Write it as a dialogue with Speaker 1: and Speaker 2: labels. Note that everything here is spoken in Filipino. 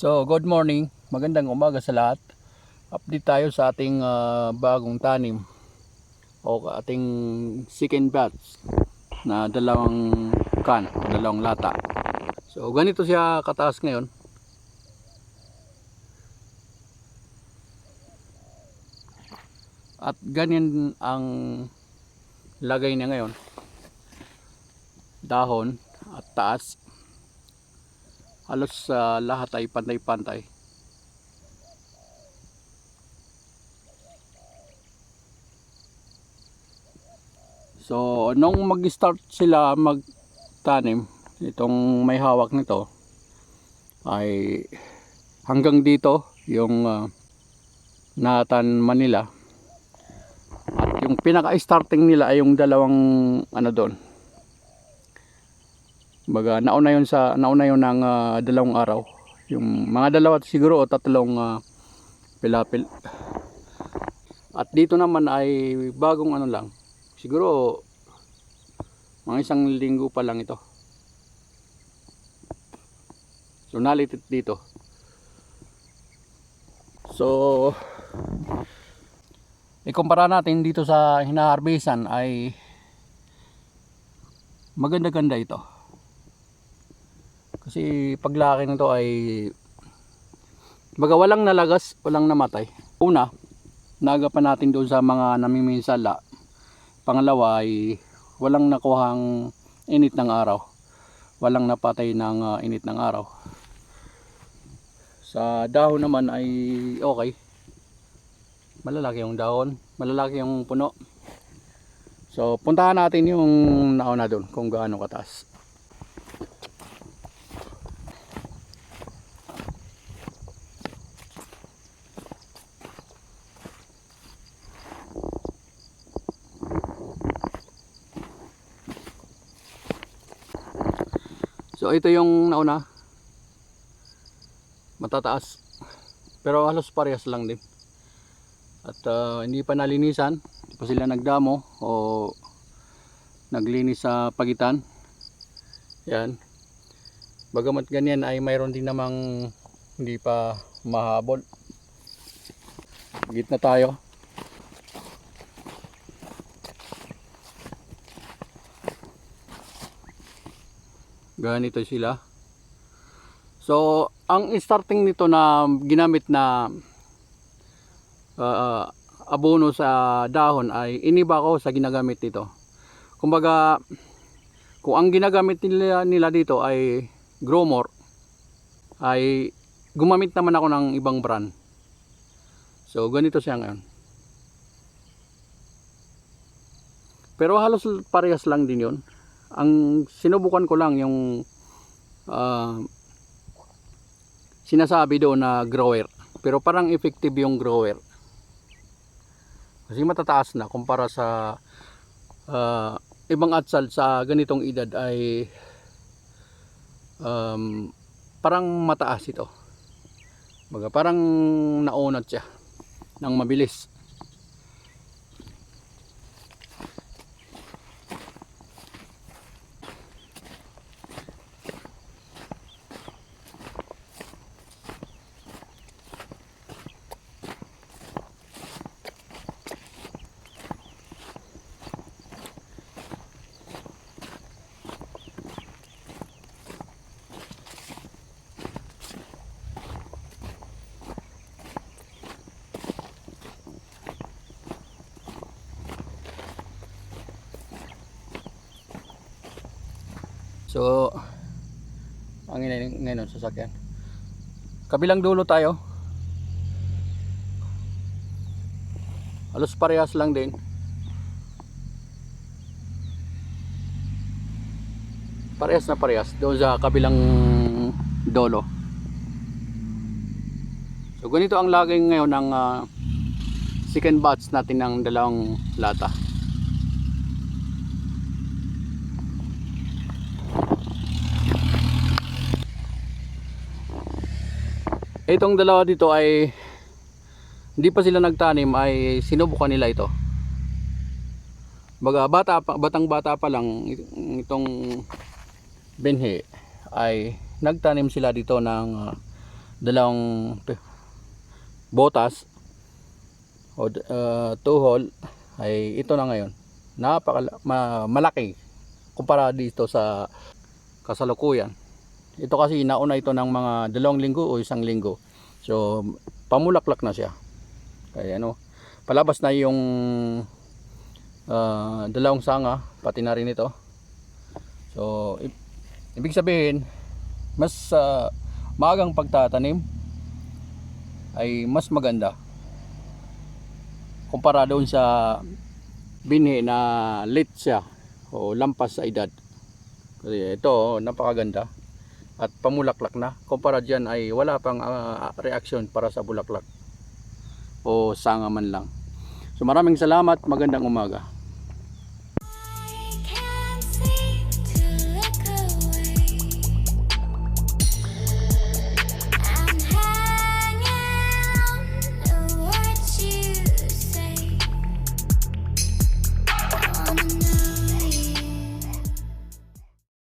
Speaker 1: So, good morning. Magandang umaga sa lahat. Update tayo sa ating bagong tanim o ating chicken batch na dalawang lata. So, ganito siya kataas ngayon. At ganyan ang lagay niya ngayon. Dahon at taas. Halos lahat ay pantay-pantay. So, nung mag-start sila magtanim, itong may hawak nito ay hanggang dito yung natanman nila. At yung pinaka-starting nila ay yung dalawang doon. Baga nauna yun ng dalawang araw. Yung mga dalawa siguro o tatlong pilapil. At dito naman ay bagong lang. Siguro mga isang linggo pa lang ito. So nalitit dito. So ikumpara natin dito sa hinaharbisan ay maganda-ganda ito. Kasi paglaki nito ay baga walang nalagas, walang namatay. Una, naagapan natin doon sa mga namiminsala. Pangalawa ay walang nakuhang init ng araw. Walang napatay ng init ng araw. Sa dahon naman ay okay. Malalaki yung dahon, malalaki yung puno. So puntahan natin yung nauna doon kung gaano kataas. So ito yung nauna, matataas, pero halos parehas lang din. At hindi pa nalinisan, hindi pa sila nagdamo o naglinis sa pagitan. Yan. Bagamat ganyan ay mayroon din namang hindi pa mahabol. Gitna tayo. Ganito sila. So ang starting nito na ginamit na abono sa dahon ay iniba ko sa ginagamit nito. Kumbaga kung ang ginagamit nila dito ay Growmore, ay gumamit naman ako ng ibang brand. So ganito siya ngayon. Pero halos parehas lang din yun. Ang sinubukan ko lang yung sinasabi doon na grower. Pero parang effective yung grower. Kasi matataas na kumpara sa ibang atsal sa ganitong edad ay parang mataas ito. Baga parang naunat siya ng mabilis. So ang ngayon sasakyan. Kabilang dulo tayo. Halos parehas lang din. Parehas na parehas doon sa kabilang dolo. So ganito ang lagay ngayon ng chicken batch natin ng dalawang lata. Itong dalawa dito ay hindi pa sila nagtanim, ay sinubukan nila ito. Baga batang bata pa lang itong binhi ay nagtanim sila dito ng dalawang botas o tuhol ay ito na ngayon. Malaki kumpara dito sa kasalukuyan. Ito kasi nauna ito ng mga 2 linggo o 1 linggo. So pamulaklak na siya. Kaya palabas na yung dalawang sanga, pati na rin ito. So ibig sabihin, mas maagang pagtatanim ay mas maganda kumpara doon sa binhi na late siya o lampas sa edad. Kasi ito napakaganda at pamulaklak na, kumpara dyan ay wala pang reaksyon para sa bulaklak o sanga man lang. So maraming salamat, magandang umaga.